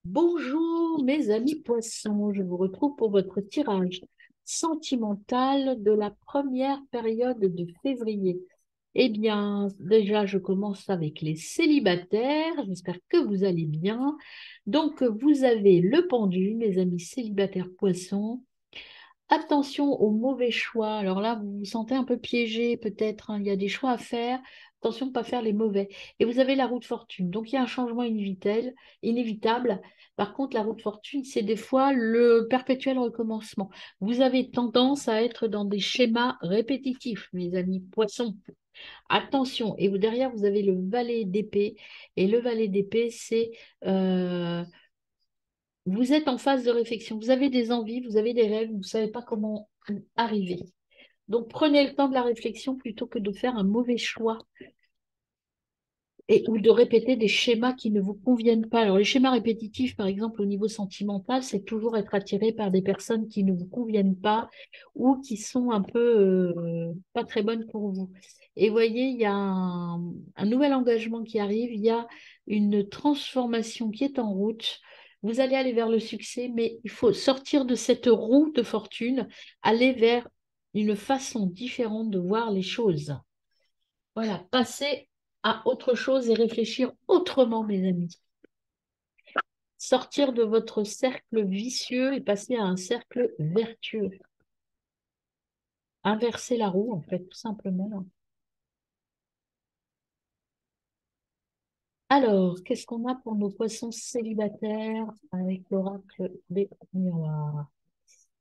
Bonjour mes amis poissons, je vous retrouve pour votre tirage sentimental de la première période de février. Eh bien, déjà, je commence avec les célibataires. J'espère que vous allez bien. Donc, vous avez le pendu, mes amis célibataires poissons. Attention aux mauvais choix. Alors là, vous vous sentez un peu piégé, peut-être, hein. Il y a des choix à faire. Attention de ne pas faire les mauvais. Et vous avez la roue de fortune. Donc, il y a un changement inévitable. Par contre, la roue de fortune, c'est des fois le perpétuel recommencement. Vous avez tendance à être dans des schémas répétitifs, mes amis poissons. Attention. Et vous, derrière, vous avez le valet d'épée. Et le valet d'épée, c'est euh, vous êtes en phase de réflexion, vous avez des envies, vous avez des rêves, vous ne savez pas comment arriver. Donc prenez le temps de la réflexion plutôt que de faire un mauvais choix ou de répéter des schémas qui ne vous conviennent pas. Alors les schémas répétitifs, par exemple au niveau sentimental, c'est toujours être attiré par des personnes qui ne vous conviennent pas ou qui sont un peu pas très bonnes pour vous. Et voyez, il y a un nouvel engagement qui arrive, il y a une transformation qui est en route. Vous allez aller vers le succès, mais il faut sortir de cette roue de fortune, aller vers une façon différente de voir les choses. Voilà, passer à autre chose et réfléchir autrement, mes amis. Sortir de votre cercle vicieux et passer à un cercle vertueux. Inverser la roue, en fait, tout simplement. Alors, qu'est-ce qu'on a pour nos poissons célibataires avec l'oracle des miroirs?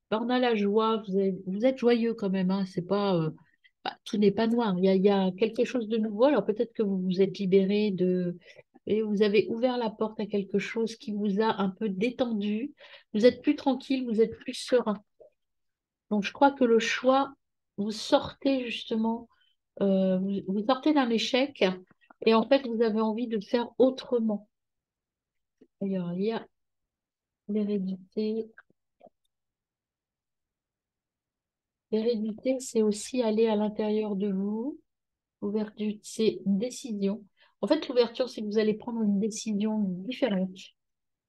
Ben, on a la joie, vous êtes joyeux quand même, hein, c'est pas, tout n'est pas noir. Il y a quelque chose de nouveau. Alors peut-être que vous vous êtes libéré et vous avez ouvert la porte à quelque chose qui vous a un peu détendu. Vous êtes plus tranquille, vous êtes plus serein. Donc je crois que le choix, vous sortez justement, vous sortez d'un échec et en fait vous avez envie de faire autrement. D'ailleurs, il y a l'hérédité. L'hérédité, c'est aussi aller à l'intérieur de vous. L'ouverture, c'est une décision. En fait, l'ouverture, c'est que vous allez prendre une décision différente,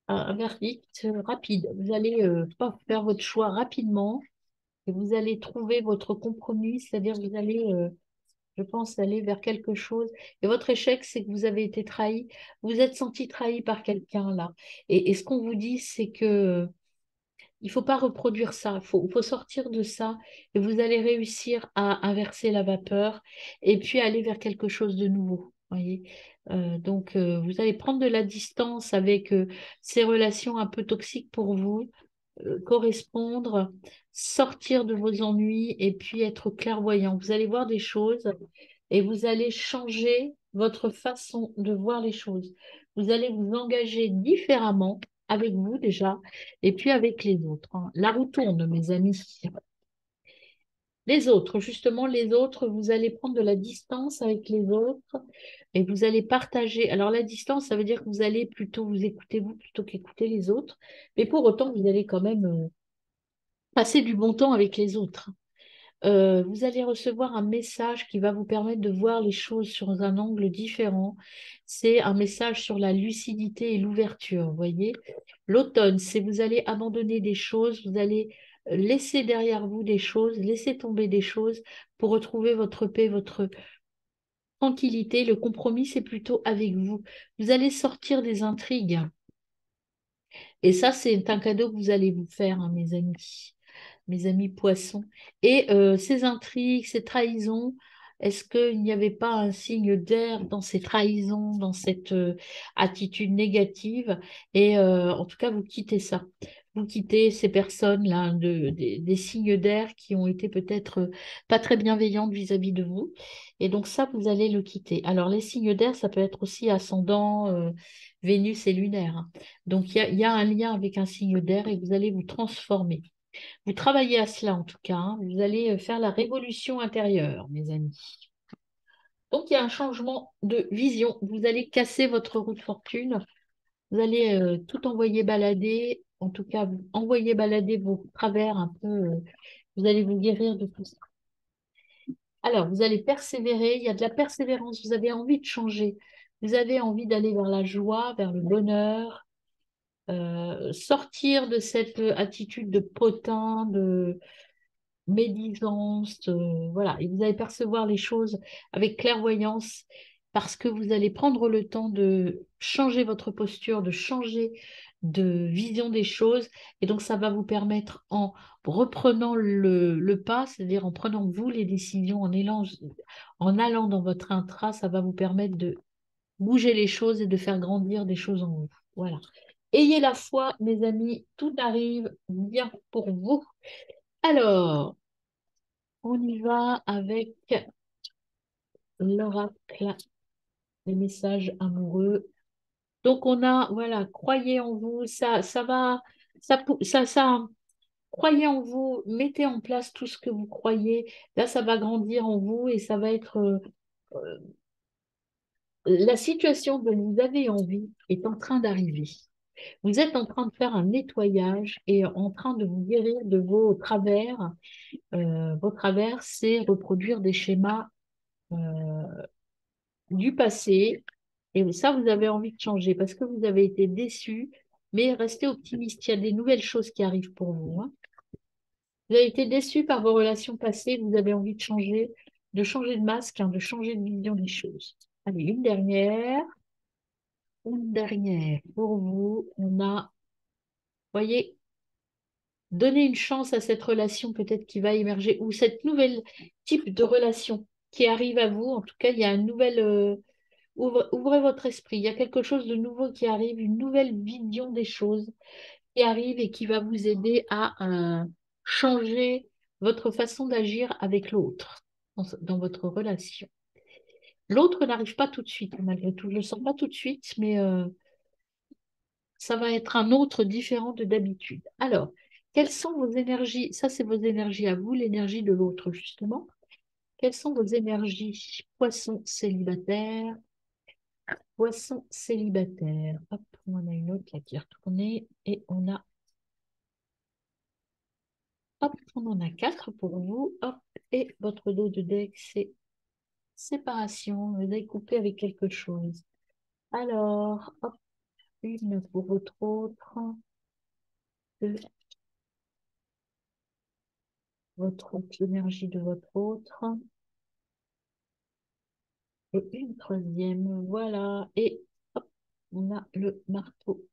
un verdict rapide. Vous allez pas faire votre choix rapidement et vous allez trouver votre compromis, c'est-à-dire vous allez, je pense, aller vers quelque chose. Et votre échec, c'est que vous avez été trahi. Vous êtes senti trahi par quelqu'un là. Et ce qu'on vous dit, c'est que il faut pas reproduire ça. Il faut sortir de ça et vous allez réussir à inverser la vapeur et puis aller vers quelque chose de nouveau. Voyez. Donc, vous allez prendre de la distance avec ces relations un peu toxiques pour vous, correspondre, sortir de vos ennuis et puis être clairvoyant. Vous allez voir des choses et vous allez changer votre façon de voir les choses. Vous allez vous engager différemment avec vous déjà et puis avec les autres, hein. La roue tourne, mes amis. Les autres, justement, les autres, vous allez prendre de la distance avec les autres et vous allez partager. Alors, la distance, ça veut dire que vous allez plutôt vous écouter vous plutôt qu'écouter les autres. Mais pour autant, vous allez quand même passer du bon temps avec les autres. Vous allez recevoir un message qui va vous permettre de voir les choses sur un angle différent. C'est un message sur la lucidité et l'ouverture, vous voyez. L'automne, c'est vous allez abandonner des choses, vous allez laisser derrière vous des choses, laisser tomber des choses pour retrouver votre paix, votre tranquillité. Le compromis, c'est plutôt avec vous. Vous allez sortir des intrigues. Et ça, c'est un cadeau que vous allez vous faire, hein, mes amis poissons. Et ces intrigues, ces trahisons, est-ce qu'il n'y avait pas un signe d'air dans ces trahisons, dans cette attitude négative? Et en tout cas, vous quittez ça. Vous quittez ces personnes-là, des signes d'air qui ont été peut-être pas très bienveillantes vis-à-vis de vous. Et donc ça, vous allez le quitter. Alors, les signes d'air, ça peut être aussi ascendant, Vénus et lunaire, hein. Donc, il y a un lien avec un signe d'air et vous allez vous transformer. Vous travaillez à cela en tout cas, hein. Vous allez faire la révolution intérieure, mes amis. Donc, il y a un changement de vision. Vous allez casser votre roue de fortune. Vous allez tout envoyer balader. En tout cas, vous envoyer balader vos travers un peu. Vous allez vous guérir de tout ça. Alors, vous allez persévérer. Il y a de la persévérance. Vous avez envie de changer. Vous avez envie d'aller vers la joie, vers le bonheur. sortir de cette attitude de potin, de médisance, voilà, et vous allez percevoir les choses avec clairvoyance parce que vous allez prendre le temps de changer votre posture, de changer de vision des choses, et donc ça va vous permettre en reprenant le pas, c'est-à-dire en prenant vous les décisions, en allant dans votre intra, ça va vous permettre de bouger les choses et de faire grandir des choses en vous. Voilà. Ayez la foi, mes amis, tout arrive bien pour vous. Alors, on y va avec l'oracle, les messages amoureux. Donc, on a, voilà, croyez en vous, ça va, croyez en vous, mettez en place tout ce que vous croyez. Là, ça va grandir en vous et ça va être la situation dont vous avez envie est en train d'arriver. Vous êtes en train de faire un nettoyage et en train de vous guérir de vos travers. Vos travers, c'est reproduire des schémas euh, du passé. Et ça, vous avez envie de changer parce que vous avez été déçu, mais restez optimiste. Il y a des nouvelles choses qui arrivent pour vous, hein. Vous avez été déçu par vos relations passées, vous avez envie de changer de masque, hein, de changer de vision des choses. Allez, une dernière. Une dernière pour vous. On a, voyez, donner une chance à cette relation peut-être qui va émerger ou cette nouvelle type de relation qui arrive à vous. En tout cas, il y a une nouvelle... ouvrez votre esprit. Il y a quelque chose de nouveau qui arrive, une nouvelle vision des choses qui arrive et qui va vous aider à changer votre façon d'agir avec l'autre dans votre relation. L'autre n'arrive pas tout de suite, malgré tout. Je ne le sens pas tout de suite, mais ça va être un autre différent de d'habitude. Alors, quelles sont vos énergies? Ça, c'est vos énergies à vous, l'énergie de l'autre, justement. Quelles sont vos énergies? Poisson célibataire, poisson célibataire. Hop, on a une autre là qui est retournée et on a, hop, on en a quatre pour vous. Hop, et votre dos de deck, c'est séparation. Vous avez coupé avec quelque chose. Alors, hop, une pour votre autre, deux, votre autre, l'énergie de votre autre. Et une troisième, voilà. Et hop, on a le marteau.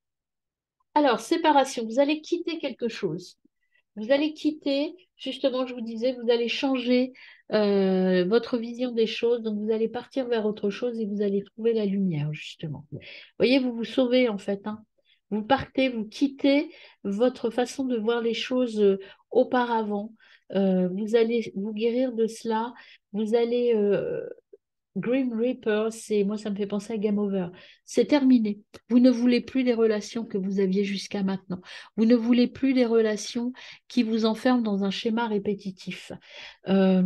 Alors, séparation, vous allez quitter quelque chose. Vous allez quitter, justement, je vous disais, vous allez changer votre vision des choses. Donc, vous allez partir vers autre chose et vous allez trouver la lumière, justement. Vous voyez, vous vous sauvez, en fait, hein. Vous partez, vous quittez votre façon de voir les choses auparavant. Vous allez vous guérir de cela. Vous allez Grim Reaper, moi ça me fait penser à Game Over. C'est terminé. Vous ne voulez plus des relations que vous aviez jusqu'à maintenant. Vous ne voulez plus des relations qui vous enferment dans un schéma répétitif. Euh,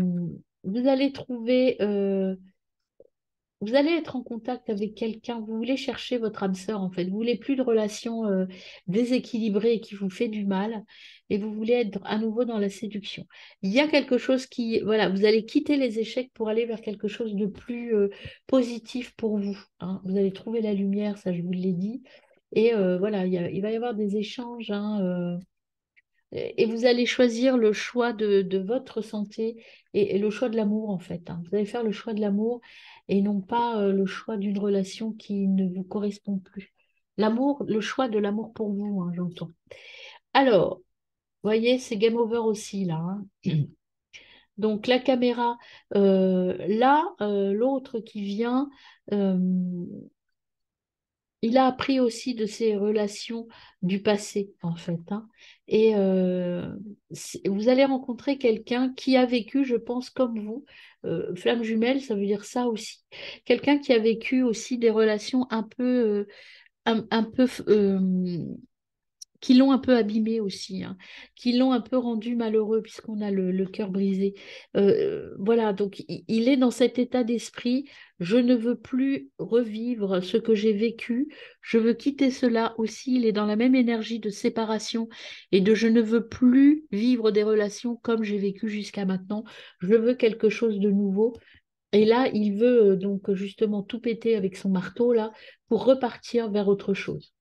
vous allez trouver vous allez être en contact avec quelqu'un, vous voulez chercher votre âme sœur en fait, vous voulez plus de relations déséquilibrées et qui vous fait du mal, et vous voulez être à nouveau dans la séduction. Il y a quelque chose qui, voilà, vous allez quitter les échecs pour aller vers quelque chose de plus positif pour vous, hein. Vous allez trouver la lumière, ça je vous l'ai dit, et voilà, il va y avoir des échanges, hein, et vous allez choisir le choix de votre santé et le choix de l'amour, en fait, hein. Vous allez faire le choix de l'amour et non pas le choix d'une relation qui ne vous correspond plus. L'amour, le choix de l'amour pour vous, hein, j'entends. Alors, vous voyez, c'est game over aussi, là, hein. Donc, la caméra, là, l'autre qui vient, euh, il a appris aussi de ses relations du passé, en fait, hein. Et vous allez rencontrer quelqu'un qui a vécu, je pense, comme vous. Flamme jumelle, ça veut dire ça aussi. Quelqu'un qui a vécu aussi des relations un peu qui l'ont un peu abîmé aussi, hein, qui l'ont un peu rendu malheureux puisqu'on a le cœur brisé. Voilà, donc il est dans cet état d'esprit, je ne veux plus revivre ce que j'ai vécu, je veux quitter cela aussi, il est dans la même énergie de séparation et de je ne veux plus vivre des relations comme j'ai vécu jusqu'à maintenant, je veux quelque chose de nouveau. Et là, il veut donc justement tout péter avec son marteau là pour repartir vers autre chose.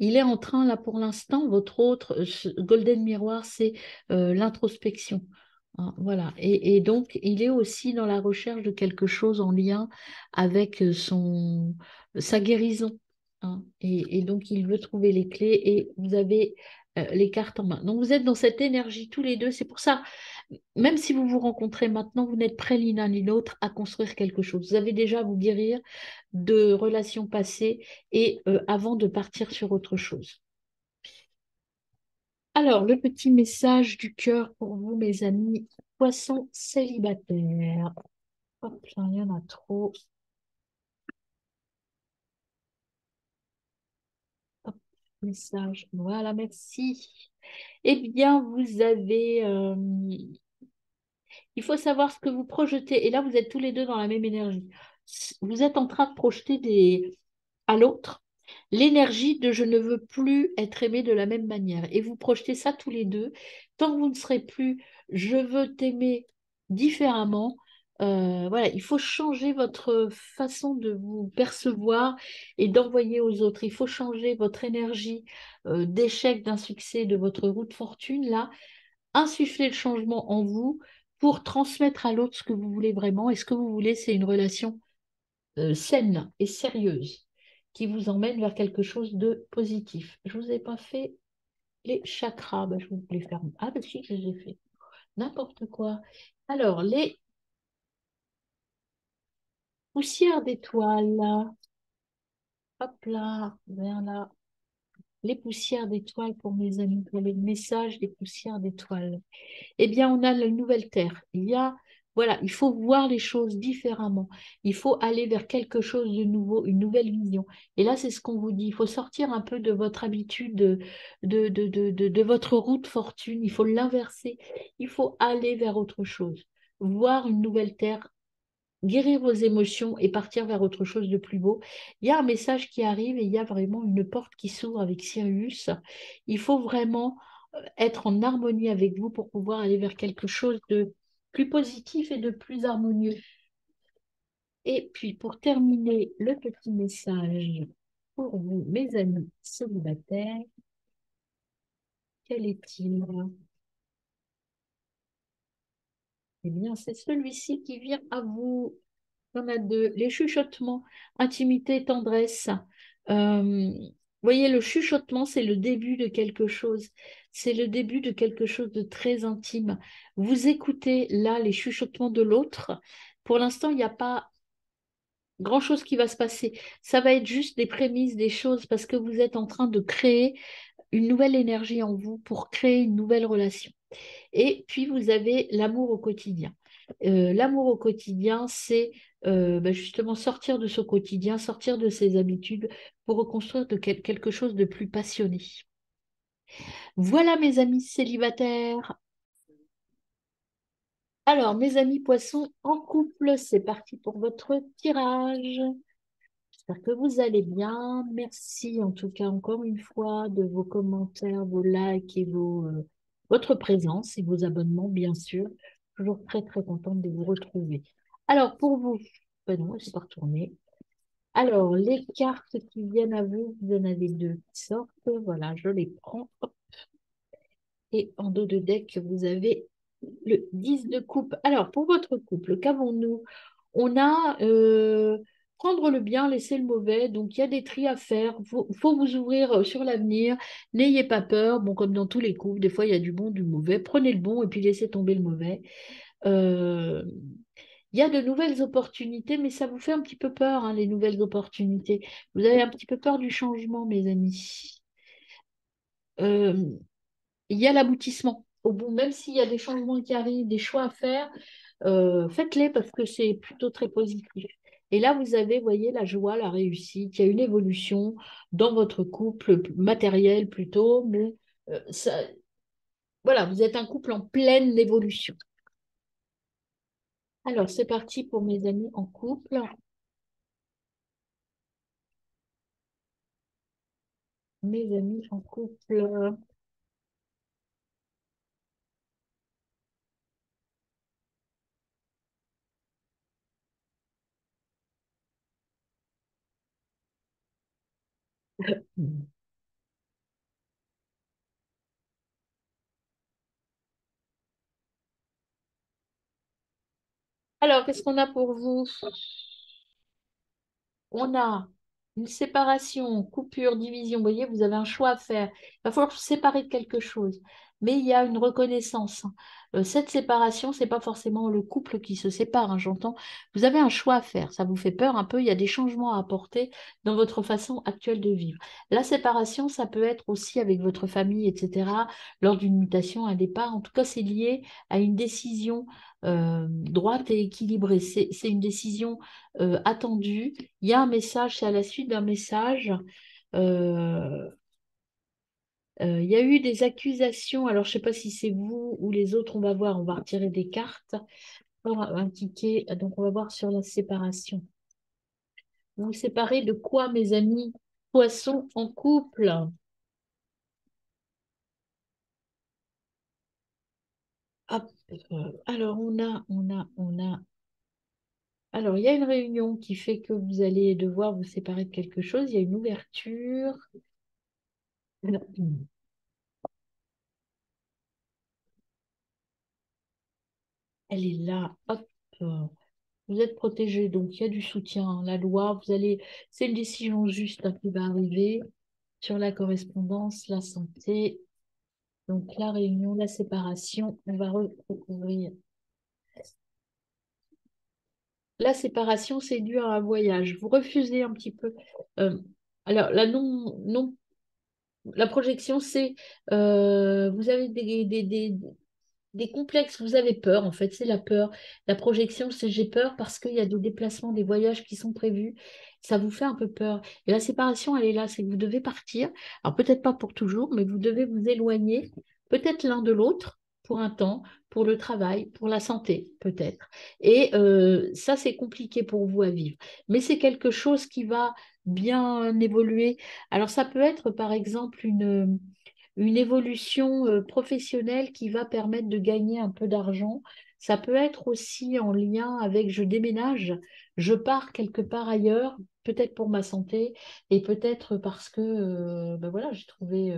Il est en train, là, pour l'instant, votre autre Golden Miroir, c'est l'introspection. Hein, voilà. Et donc, il est aussi dans la recherche de quelque chose en lien avec sa guérison. Hein. Et donc, il veut trouver les clés et vous avez les cartes en main. Donc, vous êtes dans cette énergie tous les deux. C'est pour ça, même si vous vous rencontrez maintenant, vous n'êtes prêts l'un ni l'autre à construire quelque chose. Vous avez déjà à vous guérir de relations passées et avant de partir sur autre chose. Alors, le petit message du cœur pour vous, mes amis poissons célibataires. Hop, là, il y en a trop. Hop, message. Voilà, merci. Eh bien, il faut savoir ce que vous projetez. Et là, vous êtes tous les deux dans la même énergie. Vous êtes en train de projeter à l'autre l'énergie de je ne veux plus être aimé de la même manière. Et vous projetez ça tous les deux. Tant que vous ne serez plus je veux t'aimer différemment, voilà, il faut changer votre façon de vous percevoir et d'envoyer aux autres. Il faut changer votre énergie d'échec, d'insuccès de votre route fortune, là, insuffler le changement en vous pour transmettre à l'autre ce que vous voulez vraiment. Et ce que vous voulez, c'est une relation saine et sérieuse qui vous emmène vers quelque chose de positif. Je ne vous ai pas fait les chakras. Ben, je vais vous les faire. Ah, ben si, je les ai fait. N'importe quoi. Alors, les poussières d'étoiles. Hop là, vers là. Les poussières d'étoiles pour mes amis, pour les messages des poussières d'étoiles. Eh bien, on a la nouvelle Terre. Voilà, il faut voir les choses différemment. Il faut aller vers quelque chose de nouveau, une nouvelle vision. Et là, c'est ce qu'on vous dit. Il faut sortir un peu de votre habitude, de votre route fortune. Il faut l'inverser. Il faut aller vers autre chose. Voir une nouvelle Terre, guérir vos émotions et partir vers autre chose de plus beau. Il y a un message qui arrive et il y a vraiment une porte qui s'ouvre avec Sirius. Il faut vraiment être en harmonie avec vous pour pouvoir aller vers quelque chose de plus positif et de plus harmonieux. Et puis, pour terminer, le petit message pour vous, mes amis célibataires, quel est-il? Eh bien, c'est celui-ci qui vient à vous. Il y en a deux. Les chuchotements, intimité, tendresse. Vous voyez, le chuchotement, c'est le début de quelque chose. C'est le début de quelque chose de très intime. Vous écoutez là les chuchotements de l'autre. Pour l'instant, il n'y a pas grand-chose qui va se passer. Ça va être juste des prémices, des choses, parce que vous êtes en train de créer une nouvelle énergie en vous pour créer une nouvelle relation. Et puis, vous avez l'amour au quotidien. L'amour au quotidien, c'est justement sortir de ce quotidien, sortir de ses habitudes pour reconstruire quelque chose de plus passionné. Voilà, mes amis célibataires. Alors, mes amis poissons en couple, c'est parti pour votre tirage. J'espère que vous allez bien. Merci en tout cas encore une fois de vos commentaires, vos likes et votre présence et vos abonnements, bien sûr. Toujours très très contente de vous retrouver. Alors pour vous, ben non, c'est pas retourné. Alors les cartes qui viennent à vous, vous en avez deux qui sortent. Voilà, je les prends. Hop. Et en dos de deck, vous avez le 10 de coupe. Alors, pour votre couple, qu'avons-nous? On a prendre le bien, laisser le mauvais. Donc, il y a des tris à faire. Faut vous ouvrir sur l'avenir. N'ayez pas peur. Bon, comme dans tous les couples, des fois, il y a du bon, du mauvais. Prenez le bon et puis laissez tomber le mauvais. Euh, il y a de nouvelles opportunités, mais ça vous fait un petit peu peur, hein, les nouvelles opportunités. Vous avez un petit peu peur du changement, mes amis. Euh, il y a l'aboutissement. Au bout, même s'il y a des changements qui arrivent, des choix à faire, faites-les parce que c'est plutôt très positif. Et là, vous avez, voyez, la joie, la réussite, il y a une évolution dans votre couple matériel plutôt, mais voilà, vous êtes un couple en pleine évolution. Alors, c'est parti pour mes amis en couple. Mes amis en couple. Alors, qu'est-ce qu'on a pour vous? On a une séparation, coupure, division. Vous voyez, vous avez un choix à faire. Il va falloir se séparer de quelque chose. Mais il y a une reconnaissance. Cette séparation, c'est pas forcément le couple qui se sépare, hein, j'entends. Vous avez un choix à faire. Ça vous fait peur un peu. Il y a des changements à apporter dans votre façon actuelle de vivre. La séparation, ça peut être aussi avec votre famille, etc., lors d'une mutation, un départ. En tout cas, c'est lié à une décision droite et équilibrée. C'est une décision attendue. Il y a un message, c'est à la suite d'un message. euh, il y a eu des accusations. Alors, je ne sais pas si c'est vous ou les autres, on va voir, on va retirer des cartes. Un ticket, donc on va voir sur la séparation. Vous vous séparez de quoi, mes amis? Poisson en couple. Hop, alors, on a. Alors, il y a une réunion qui fait que vous allez devoir vous séparer de quelque chose. Il y a une ouverture. Alors, elle est là. Hop. Vous êtes protégé, donc il y a du soutien. La loi, c'est une décision juste hein, qui va arriver sur la correspondance, la santé, donc la réunion, la séparation. On va recouvrir. La séparation, c'est dû à un voyage. Vous refusez un petit peu. euh, alors, la projection, c'est vous avez des complexes, vous avez peur, en fait, c'est la peur. La projection, c'est j'ai peur parce qu'il y a des déplacements, des voyages qui sont prévus. Ça vous fait un peu peur. Et la séparation, elle est là, c'est que vous devez partir. Alors peut-être pas pour toujours, mais vous devez vous éloigner, peut-être l'un de l'autre, pour un temps, pour le travail, pour la santé, peut-être. Et ça, c'est compliqué pour vous à vivre. Mais c'est quelque chose qui va bien évoluer. Alors ça peut être, par exemple, une évolution professionnelle qui va permettre de gagner un peu d'argent. Ça peut être aussi en lien avec je déménage, je pars quelque part ailleurs, peut-être pour ma santé et peut-être parce que ben voilà, j'ai trouvé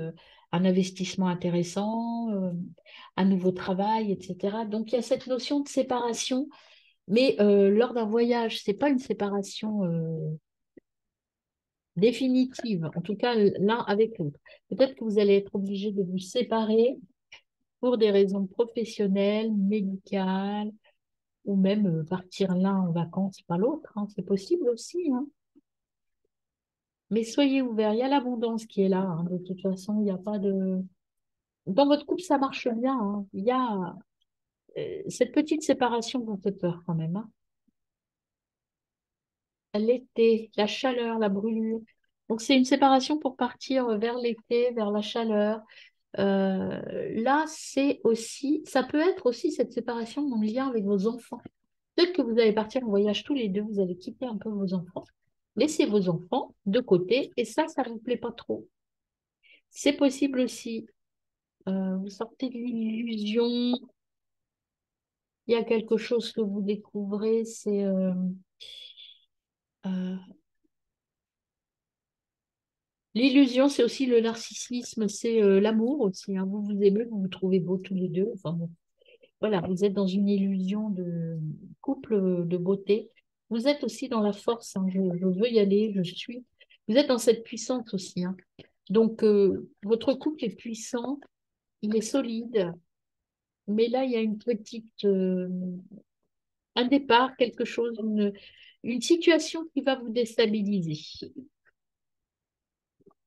un investissement intéressant, un nouveau travail, etc. Donc il y a cette notion de séparation, mais lors d'un voyage, c'est pas une séparation définitive, en tout cas l'un avec l'autre. Peut-être que vous allez être obligé de vous séparer pour des raisons professionnelles, médicales, ou même partir l'un en vacances, pas l'autre, hein, c'est possible aussi, hein. Mais soyez ouverts, il y a l'abondance qui est là, hein, de toute façon, il n'y a pas de... Dans votre couple, ça marche bien, hein. Il y a cette petite séparation vous fait peur quand même, hein. L'été, la chaleur, la brûlure. Donc c'est une séparation pour partir vers l'été, vers la chaleur. Là, c'est aussi, ça peut être aussi cette séparation en lien avec vos enfants. Peut-être que vous allez partir en voyage tous les deux, vous allez quitter un peu vos enfants, laisser vos enfants de côté, et ça ne vous plaît pas trop. C'est possible aussi. Vous sortez de l'illusion, il y a quelque chose que vous découvrez, c'est euh, l'illusion, c'est aussi le narcissisme, c'est l'amour aussi, hein. Vous vous aimez, vous vous trouvez beaux tous les deux. Enfin bon, voilà, vous êtes dans une illusion de couple de beauté. Vous êtes aussi dans la force, hein. Je veux y aller, je suis. Vous êtes dans cette puissance aussi, hein. Donc, votre couple est puissant, il est solide, mais là, il y a une petite, un départ, quelque chose, une situation qui va vous déstabiliser,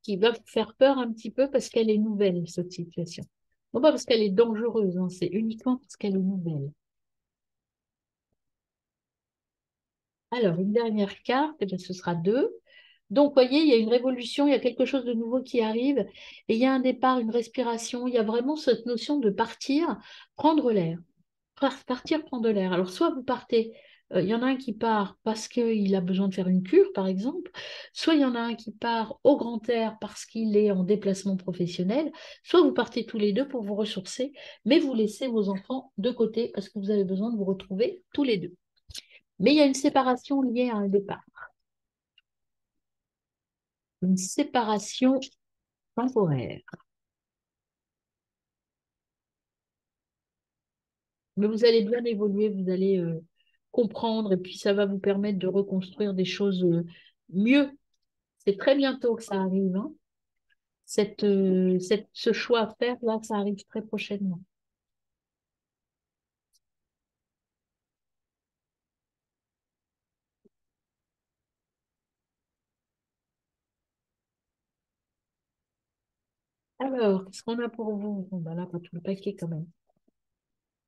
qui va vous faire peur un petit peu parce qu'elle est nouvelle, cette situation. Non pas parce qu'elle est dangereuse, hein, c'est uniquement parce qu'elle est nouvelle. Alors, une dernière carte, eh bien, ce sera deux. Donc, voyez, il y a une révolution, il y a quelque chose de nouveau qui arrive, et il y a un départ, une respiration, il y a vraiment cette notion de partir, prendre l'air. Partir, prendre l'air. Alors, soit vous partez, il y en a un qui part parce qu'il a besoin de faire une cure, par exemple, soit il y en a un qui part au grand air parce qu'il est en déplacement professionnel, soit vous partez tous les deux pour vous ressourcer, mais vous laissez vos enfants de côté parce que vous avez besoin de vous retrouver tous les deux. Mais il y a une séparation liée à un départ, une séparation temporaire. Mais vous allez bien évoluer, vous allez comprendre et puis ça va vous permettre de reconstruire des choses mieux. C'est très bientôt que ça arrive, hein. Ce choix à faire, là, ça arrive très prochainement. Alors, qu'est-ce qu'on a pour vous? Bon, bah là, pas tout le paquet quand même.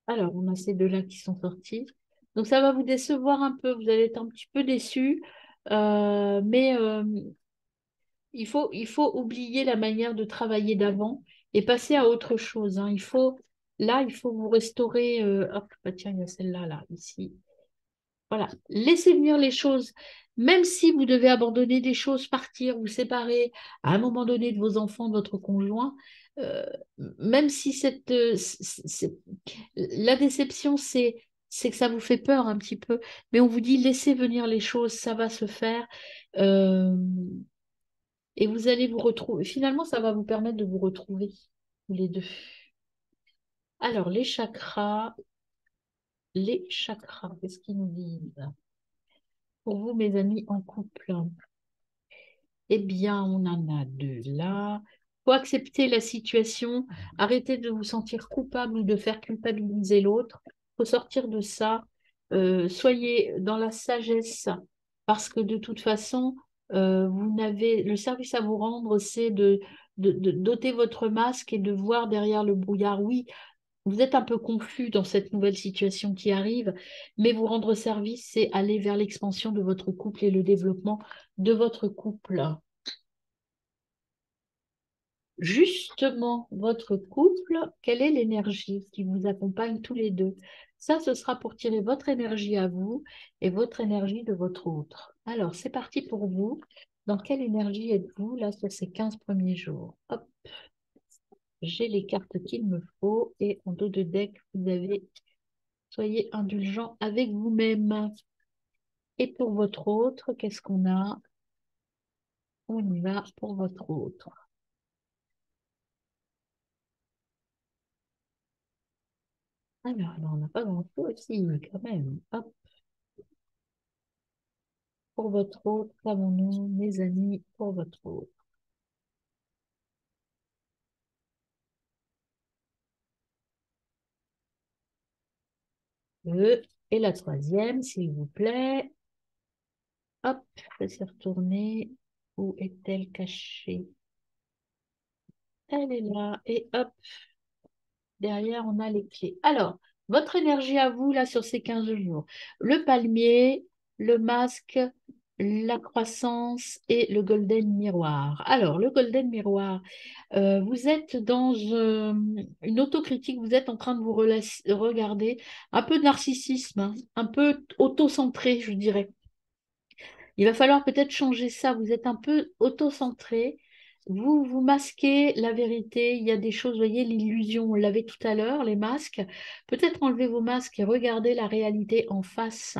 Alors, on a ces deux-là qui sont sortis. Donc, ça va vous décevoir un peu. Vous allez être un petit peu déçus. Mais il faut oublier la manière de travailler d'avant et passer à autre chose, hein. Là, il faut vous restaurer. Hop, bah tiens, il y a celle-là, là, ici. Voilà, laissez venir les choses. Même si vous devez abandonner des choses, partir, vous séparer à un moment donné de vos enfants, de votre conjoint, euh, même si la déception, c'est que ça vous fait peur un petit peu, mais on vous dit laissez venir les choses, ça va se faire, euh, et vous allez vous retrouver. Finalement, ça va vous permettre de vous retrouver tous les deux. Alors, les chakras, qu'est-ce qu'ils nous disent? Pour vous, mes amis en couple. Eh bien, on en a deux là. Faut accepter la situation, arrêter de vous sentir coupable ou de faire culpabiliser l'autre. Faut sortir de ça. Soyez dans la sagesse parce que de toute façon, vous n'avez le service à vous rendre, c'est de doter votre masque et de voir derrière le brouillard. Oui, vous êtes un peu confus dans cette nouvelle situation qui arrive, mais vous rendre service, c'est aller vers l'expansion de votre couple et le développement de votre couple. Justement, votre couple, quelle est l'énergie qui vous accompagne tous les deux? Ça, ce sera pour tirer votre énergie à vous et votre énergie de votre autre. Alors, c'est parti pour vous. Dans quelle énergie êtes-vous là sur ces 15 premiers jours? Hop, j'ai les cartes qu'il me faut et en dos de deck, vous avez soyez indulgent avec vous-même. Et pour votre autre, qu'est-ce qu'on a? On y va pour votre autre. Alors, on n'a pas grand-chose aussi, quand même. Hop. Pour votre autre, savons-nous, mes amis, pour votre autre. Le, et la troisième, s'il vous plaît. Hop, je s'est retournée. Où est-elle cachée? Elle est là. Et hop, derrière, on a les clés. Alors, votre énergie à vous, là, sur ces 15 jours. Le palmier, le masque, la croissance et le golden miroir. Alors, le golden miroir, vous êtes dans une autocritique, vous êtes en train de vous regarder, un peu de narcissisme, hein, un peu auto-centré, je dirais. Il va falloir peut-être changer ça. Vous êtes un peu auto-centré. Vous masquez la vérité. Il y a des choses, vous voyez, l'illusion, on l'avait tout à l'heure, les masques. Peut-être enlever vos masques et regarder la réalité en face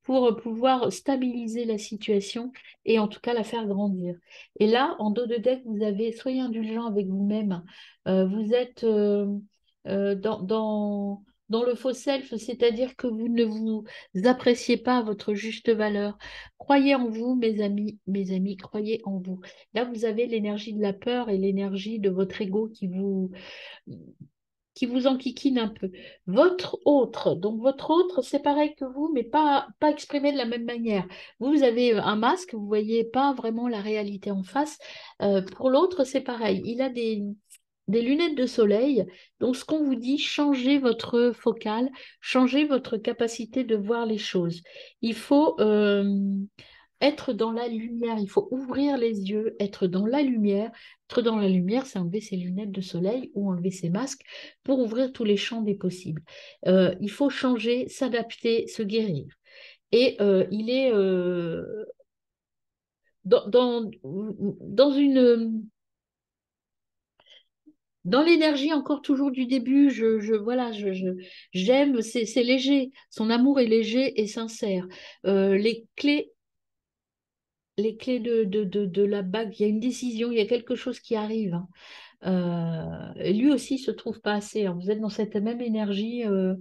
pour pouvoir stabiliser la situation et en tout cas la faire grandir. Et là, en dos de deck, vous avez, soyez indulgent avec vous-même. Vous êtes dans le faux self, c'est-à-dire que vous ne vous appréciez pas à votre juste valeur. Croyez en vous, mes amis, croyez en vous. Là, vous avez l'énergie de la peur et l'énergie de votre ego qui vous enquiquine un peu. Donc votre autre, c'est pareil que vous, mais pas exprimé de la même manière. Vous avez un masque, vous voyez pas vraiment la réalité en face. Pour l'autre, c'est pareil. Il a des lunettes de soleil. Donc, ce qu'on vous dit, changez votre focale, changez votre capacité de voir les choses. Il faut être dans la lumière, il faut ouvrir les yeux, être dans la lumière. Être dans la lumière, c'est enlever ses lunettes de soleil ou enlever ses masques pour ouvrir tous les champs des possibles. Il faut changer, s'adapter, se guérir. Et il est dans, dans, dans une dans l'énergie encore toujours du début, voilà, j'aime, c'est léger. Son amour est léger et sincère. Les clés de la bague, il y a une décision, il y a quelque chose qui arrive, hein. Lui aussi se trouve pas assez, hein. Vous êtes dans cette même énergie. Je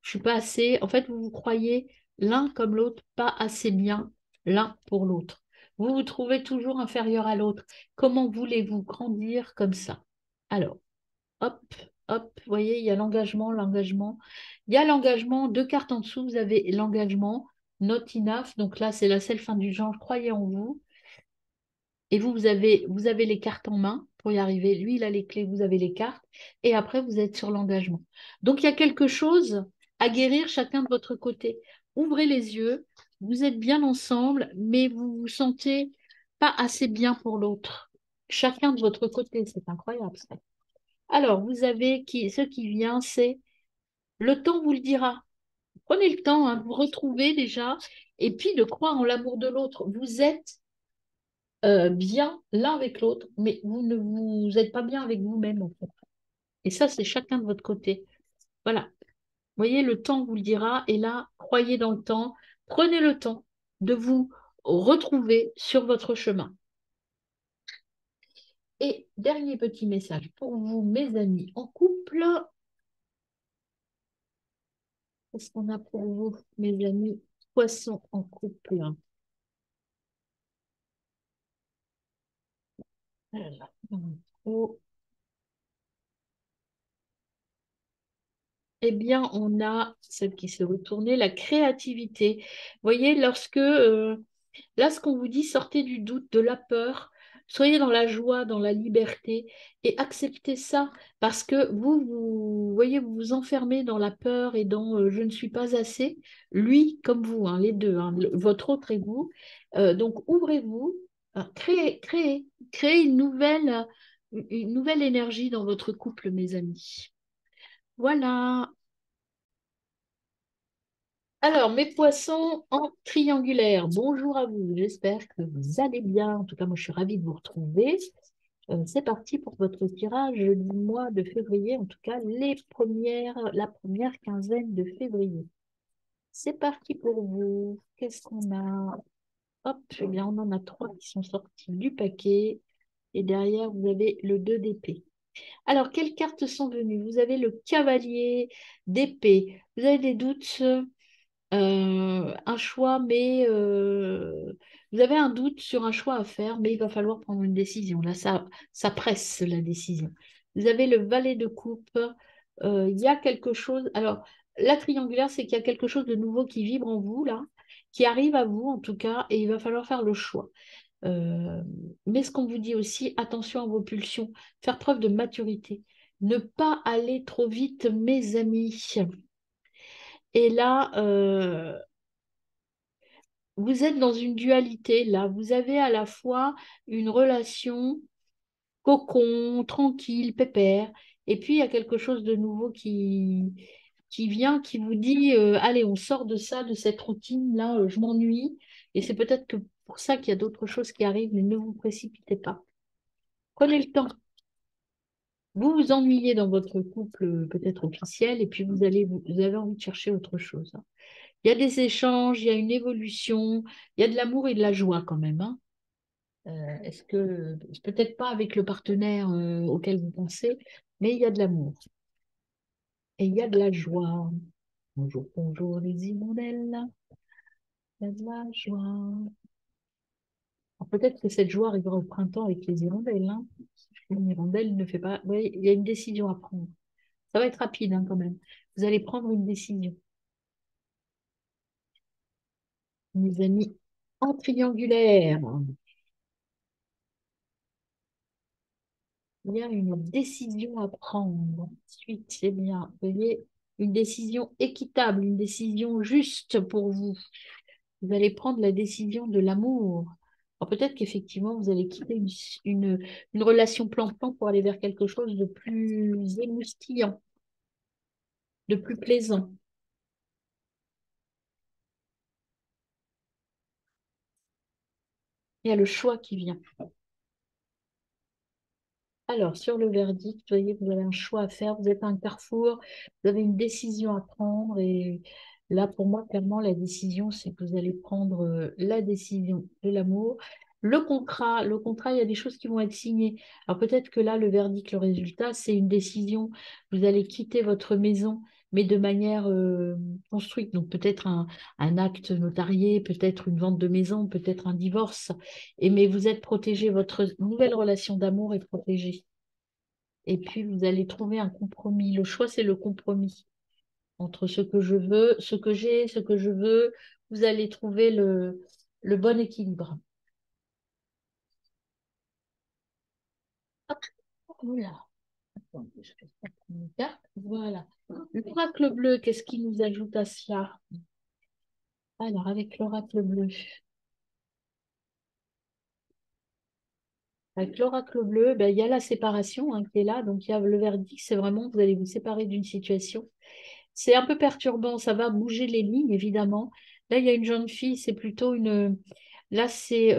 suis pas assez. En fait, vous vous croyez. l'un comme l'autre, pas assez bien l'un pour l'autre. Vous vous trouvez toujours inférieur à l'autre. Comment voulez-vous grandir comme ça? Alors, hop, hop, vous voyez, il y a l'engagement, l'engagement. Il y a l'engagement, deux cartes en dessous, vous avez l'engagement, not enough. Donc là, c'est la self-indulgence, croyez en vous. Et vous, vous avez les cartes en main pour y arriver. Lui, il a les clés, vous avez les cartes. Et après, vous êtes sur l'engagement. Donc, il y a quelque chose à guérir chacun de votre côté. Ouvrez les yeux. Vous êtes bien ensemble, mais vous vous sentez pas assez bien pour l'autre. Chacun de votre côté, c'est incroyable ça. Alors, vous avez ce qui vient, c'est le temps vous le dira. Prenez le temps hein, de vous retrouver déjà et puis de croire en l'amour de l'autre. Vous êtes bien l'un avec l'autre, mais vous ne vous êtes pas bien avec vous-même, en fait. Et ça, c'est chacun de votre côté. Voilà. Vous voyez, le temps vous le dira. Et là, croyez dans le temps. Prenez le temps de vous retrouver sur votre chemin. Et dernier petit message pour vous, mes amis en couple. Qu'est-ce qu'on a pour vous, mes amis poissons en couple? Alors, oh, eh bien, on a celle qui s'est retournée, la créativité. Vous voyez, lorsque là, ce qu'on vous dit, sortez du doute, de la peur, soyez dans la joie, dans la liberté et acceptez ça parce que vous voyez, vous vous enfermez dans la peur et dans je ne suis pas assez, lui comme vous, hein, les deux, hein, votre autre et vous. Donc, ouvrez-vous, créez une nouvelle énergie dans votre couple, mes amis. Voilà. Alors, mes poissons en triangulaire, bonjour à vous. J'espère que vous allez bien. En tout cas, moi, je suis ravie de vous retrouver. C'est parti pour votre tirage du mois de février, en tout cas, la première quinzaine de février. C'est parti pour vous. Qu'est-ce qu'on a? Hop, eh bien, on en a trois qui sont sortis du paquet. Et derrière, vous avez le 2 d'épée. Alors, quelles cartes sont venues? Vous avez le cavalier d'épée. Vous avez des doutes un choix, mais vous avez un doute sur un choix à faire, mais il va falloir prendre une décision. Là, ça presse la décision. Vous avez le valet de coupe. Il y a quelque chose. Alors, la triangulaire, c'est qu'il y a quelque chose de nouveau qui vibre en vous, là, qui arrive à vous, en tout cas, et il va falloir faire le choix. Euh, mais ce qu'on vous dit aussi, attention à vos pulsions, faire preuve de maturité. Ne pas aller trop vite, mes amis. Et là, vous êtes dans une dualité là. Vous avez à la fois une relation cocon, tranquille, pépère, et puis il y a quelque chose de nouveau qui vient, qui vous dit allez, on sort de ça, de cette routine-là, je m'ennuie. Et c'est peut-être que pour ça qu'il y a d'autres choses qui arrivent, mais ne vous précipitez pas. Prenez le temps. Vous vous ennuyez dans votre couple peut-être officiel, et puis vous avez envie de chercher autre chose, hein. Il y a des échanges, il y a une évolution, il y a de l'amour et de la joie quand même, hein. Est-ce que, peut-être pas avec le partenaire auquel vous pensez, mais il y a de l'amour et il y a de la joie. Bonjour, bonjour les hirondelles, il y a de la joie. Alors, peut-être que cette joie arrivera au printemps avec les hirondelles, hein. Une hirondelle ne fait pas. Vous voyez, il y a une décision à prendre. Ça va être rapide hein, quand même. Vous allez prendre une décision. Mes amis, en triangulaire. Il y a une décision à prendre. Ensuite, c'est bien. Vous voyez, une décision équitable, une décision juste pour vous. Vous allez prendre la décision de l'amour. Alors peut-être qu'effectivement, vous allez quitter une relation plan-plan pour aller vers quelque chose de plus émoustillant, de plus plaisant. Il y a le choix qui vient. Alors, sur le verdict, vous voyez, vous avez un choix à faire, vous êtes à un carrefour, vous avez une décision à prendre et là, pour moi, clairement, la décision, c'est que vous allez prendre la décision de l'amour. Le contrat, il y a des choses qui vont être signées. Alors peut-être que là, le verdict, le résultat, c'est une décision. Vous allez quitter votre maison, mais de manière construite. Donc peut-être un acte notarié, peut-être une vente de maison, peut-être un divorce. Mais vous êtes protégé, votre nouvelle relation d'amour est protégée. Et puis vous allez trouver un compromis. Le choix, c'est le compromis entre ce que je veux, ce que j'ai, ce que je veux. Vous allez trouver le bon équilibre. Hop, voilà. Attendez, je vais prendre une carte. Voilà. L'oracle bleu, qu'est-ce qui nous ajoute à cela? Alors, avec l'oracle bleu. Avec l'oracle bleu, ben, il y a la séparation hein, qui est là. Donc, il y a le verdict, c'est vraiment vous allez vous séparer d'une situation. C'est un peu perturbant, ça va bouger les lignes, évidemment. Là, il y a une jeune fille, c'est plutôt une. Là, c'est.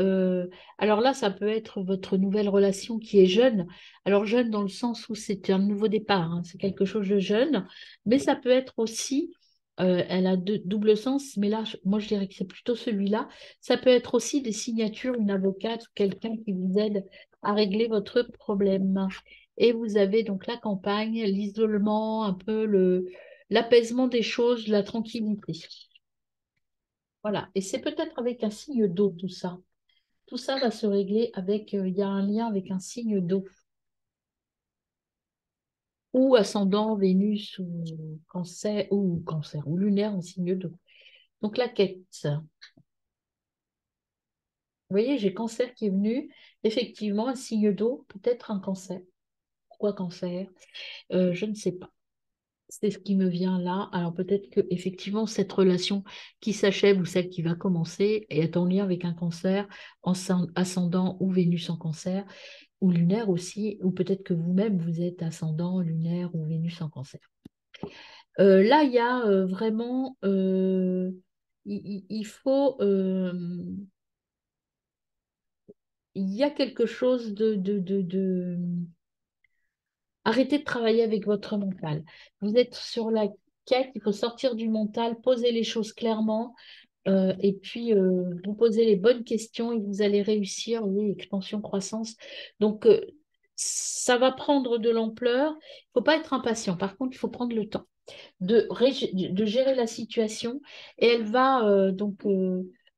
Alors là, ça peut être votre nouvelle relation qui est jeune. Alors, jeune dans le sens où c'est un nouveau départ, hein, c'est quelque chose de jeune. Mais ça peut être aussi. Elle a double sens, mais là, moi, je dirais que c'est plutôt celui-là. Ça peut être aussi des signatures, une avocate ou quelqu'un qui vous aide à régler votre problème. Et vous avez donc la campagne, l'isolement, un peu l'apaisement des choses, la tranquillité. Voilà. Et c'est peut-être avec un signe d'eau, tout ça. Tout ça va se régler avec, il y a un lien avec un signe d'eau. Ou ascendant, Vénus, ou cancer, ou lunaire en signe d'eau. Donc la quête. Vous voyez, j'ai cancer qui est venu. Effectivement, un signe d'eau, peut-être un cancer. Pourquoi cancer? Je ne sais pas. C'est ce qui me vient là. Alors peut-être que effectivement cette relation qui s'achève ou celle qui va commencer est en lien avec un cancer ascendant ou Vénus en cancer ou lunaire aussi, ou peut-être que vous-même vous êtes ascendant, lunaire ou Vénus en cancer. Là, il y a vraiment, il faut, il y a quelque chose de. Arrêtez de travailler avec votre mental. Vous êtes sur la quête, il faut sortir du mental, poser les choses clairement, et puis vous posez les bonnes questions et vous allez réussir, oui, expansion, croissance. Donc, ça va prendre de l'ampleur. Il ne faut pas être impatient. Par contre, il faut prendre le temps de gérer la situation et elle va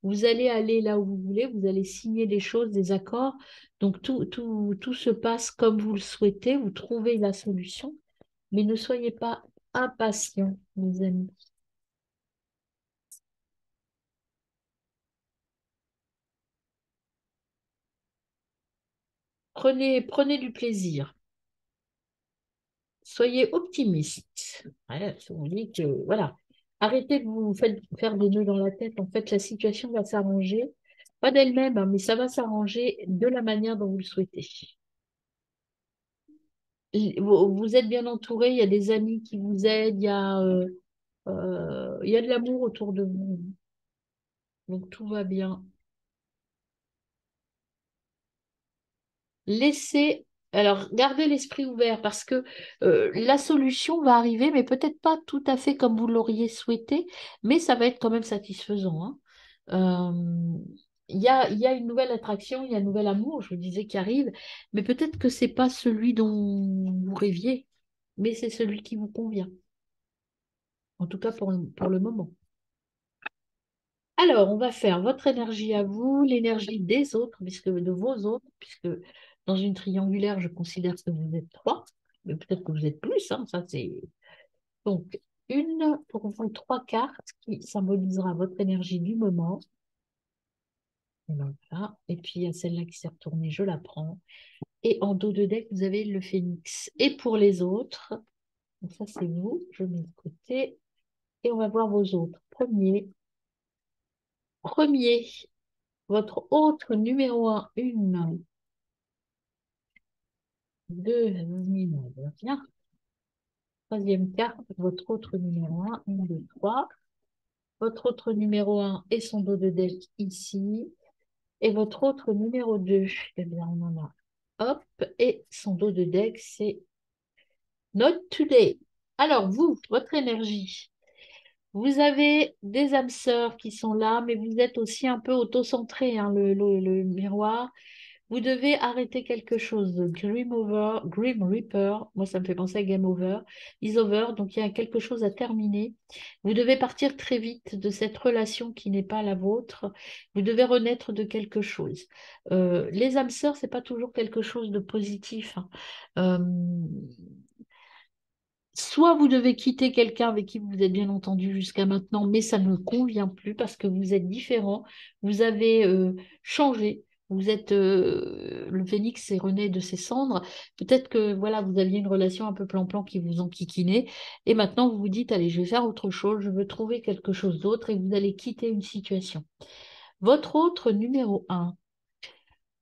vous allez aller là où vous voulez, vous allez signer des choses, des accords. Donc tout se passe comme vous le souhaitez, vous trouvez la solution, mais ne soyez pas impatients, mes amis. Prenez du plaisir. Soyez optimistes. Voilà, on dit que, voilà. Arrêtez de faire des nœuds dans la tête. En fait, la situation va s'arranger. Pas d'elle-même, hein, mais ça va s'arranger de la manière dont vous le souhaitez. Vous êtes bien entouré, il y a des amis qui vous aident, il y a de l'amour autour de vous. Donc tout va bien. Laissez, alors gardez l'esprit ouvert parce que la solution va arriver, mais peut-être pas tout à fait comme vous l'auriez souhaité, mais ça va être quand même satisfaisant, hein. Euh, il y a une nouvelle attraction, il y a un nouvel amour, je vous disais, qui arrive, mais peut-être que c'est pas celui dont vous rêviez, mais c'est celui qui vous convient, en tout cas pour le moment. Alors, on va faire votre énergie à vous, l'énergie des autres, puisque de vos autres, puisque dans une triangulaire, je considère que vous êtes trois, mais peut-être que vous êtes plus, hein, ça c'est. Donc, une pour vous, trois cartes qui symbolisera votre énergie du moment. Voilà. Et puis, il y a celle-là qui s'est retournée, je la prends. Et en dos de deck, vous avez le phénix. Et pour les autres, donc ça c'est vous, je mets de côté. Et on va voir vos autres. Premier, votre autre numéro un, une. Deux, bien. Troisième carte, votre autre numéro un, 1, 2, 3. Votre autre numéro un et son dos de deck ici. Et votre autre numéro 2, eh bien, on en a. Hop, et son dos de deck, c'est Not Today. Alors, vous, votre énergie. Vous avez des âmes sœurs qui sont là, mais vous êtes aussi un peu auto-centré, hein, le miroir. Vous devez arrêter quelque chose de Grim Over, Grim Reaper. Moi, ça me fait penser à Game Over. Is Over. Donc, il y a quelque chose à terminer. Vous devez partir très vite de cette relation qui n'est pas la vôtre. Vous devez renaître de quelque chose. Les âmes sœurs, c'est pas toujours quelque chose de positif, hein. Euh, Soit vous devez quitter quelqu'un avec qui vous êtes bien entendu jusqu'à maintenant, mais ça ne convient plus parce que vous êtes différent, vous avez changé, vous êtes le phénix est rené de ses cendres. Peut-être que voilà, vous aviez une relation un peu plan-plan qui vous enquiquinait, et maintenant vous vous dites, allez, je vais faire autre chose, je veux trouver quelque chose d'autre, et vous allez quitter une situation. Votre autre numéro un,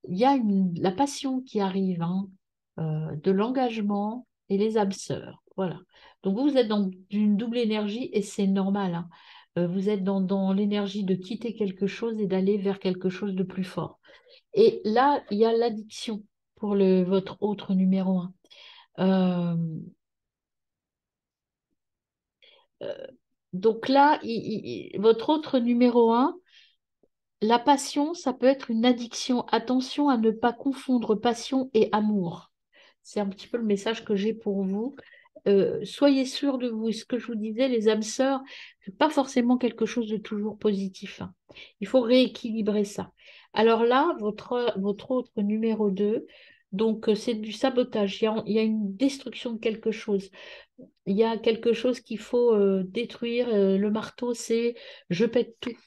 il y a la passion qui arrive, hein, de l'engagement et les âmes sœurs. Voilà. Donc vous êtes dans une double énergie et c'est normal, hein. Vous êtes dans l'énergie de quitter quelque chose et d'aller vers quelque chose de plus fort. Et là, il y a l'addiction pour votre autre numéro un. Euh, euh, donc là, votre autre numéro un, la passion, ça peut être une addiction. Attention à ne pas confondre passion et amour. C'est un petit peu le message que j'ai pour vous. Soyez sûr de vous. Ce que je vous disais, les âmes sœurs, c'est pas forcément quelque chose de toujours positif, hein. Il faut rééquilibrer ça. Alors là, votre autre numéro 2, donc c'est du sabotage. Il y a une destruction de quelque chose. Il y a quelque chose qu'il faut détruire. Le marteau, c'est je pète tout.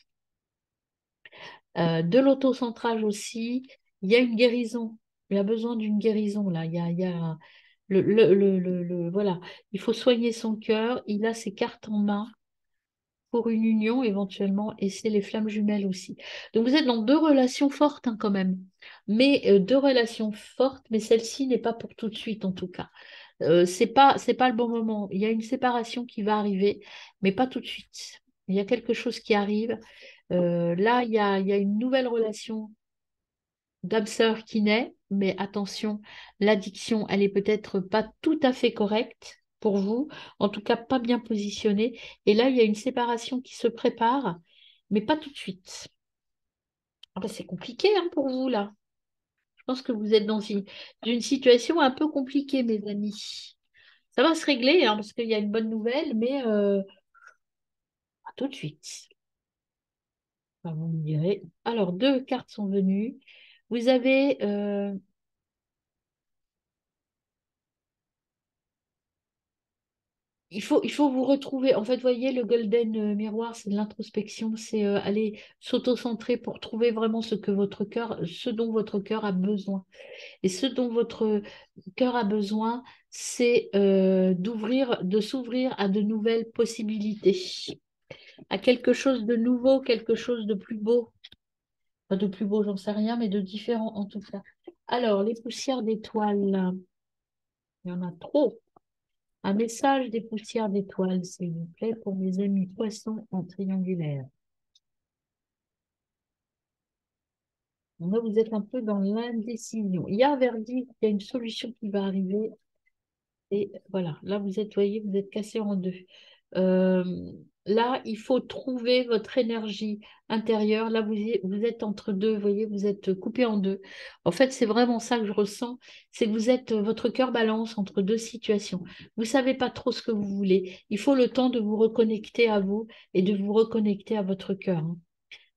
De l'autocentrage aussi. Il y a une guérison. Il y a besoin d'une guérison là. Il y a voilà. Il faut soigner son cœur. Il a ses cartes en main pour une union éventuellement, et c'est les flammes jumelles aussi. Donc vous êtes dans deux relations fortes, hein, quand même. Mais deux relations fortes, mais celle-ci n'est pas pour tout de suite en tout cas. C'est pas le bon moment. Il y a une séparation qui va arriver, mais pas tout de suite. Il y a quelque chose qui arrive. Là, il y a une nouvelle relation d'âme sœur qui naît, mais attention, l'addiction, elle est peut-être pas tout à fait correcte pour vous, en tout cas pas bien positionnée. Et là, il y a une séparation qui se prépare, mais pas tout de suite. Ah ben, c'est compliqué, hein, pour vous, là. Je pense que vous êtes dans une situation un peu compliquée, mes amis. Ça va se régler, hein, parce qu'il y a une bonne nouvelle, mais pas tout de suite. Enfin, vous me direz. Alors, deux cartes sont venues. Vous avez il faut vous retrouver. En fait, vous voyez, le golden miroir, c'est de l'introspection, c'est aller s'auto-centrer pour trouver vraiment ce dont votre cœur a besoin. Et ce dont votre cœur a besoin, c'est de s'ouvrir à de nouvelles possibilités, à quelque chose de nouveau, quelque chose de plus beau. Pas de plus beau, j'en sais rien, mais de différent en tout cas. Alors, les poussières d'étoiles, il y en a trop. Un message des poussières d'étoiles, s'il vous plaît, pour mes amis poissons en triangulaire. Là, vous êtes un peu dans l'indécision. Il y a un verdict, il y a une solution qui va arriver. Et voilà, là, voyez, vous êtes cassé en deux. Euh, Là, il faut trouver votre énergie intérieure. Là, vous êtes entre deux, vous voyez, vous êtes coupé en deux. En fait, c'est vraiment ça que je ressens, c'est que votre cœur balance entre deux situations. Vous ne savez pas trop ce que vous voulez. Il faut le temps de vous reconnecter à vous et de vous reconnecter à votre cœur, hein.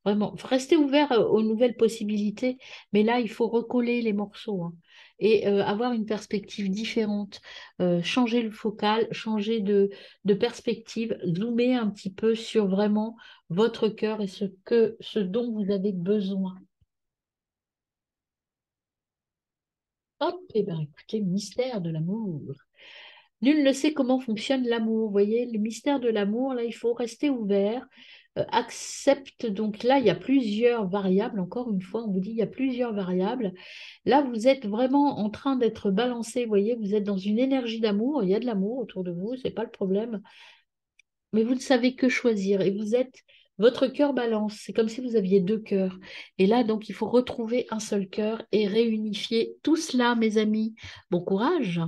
Vraiment, restez ouvert aux nouvelles possibilités, mais là, il faut recoller les morceaux, hein, et avoir une perspective différente, changer le focal, changer de perspective, zoomer un petit peu sur vraiment votre cœur et ce dont vous avez besoin. Hop, et bien écoutez, mystère de l'amour. Nul ne sait comment fonctionne l'amour. Vous voyez, le mystère de l'amour, là, il faut rester ouvert. Accepte, donc là, il y a plusieurs variables. Encore une fois, on vous dit, il y a plusieurs variables. Là, vous êtes vraiment en train d'être balancé. Vous voyez, vous êtes dans une énergie d'amour. Il y a de l'amour autour de vous, c'est pas le problème. Mais vous ne savez que choisir. Et votre cœur balance. C'est comme si vous aviez deux cœurs. Et là, donc, il faut retrouver un seul cœur et réunifier tout cela, mes amis. Bon courage.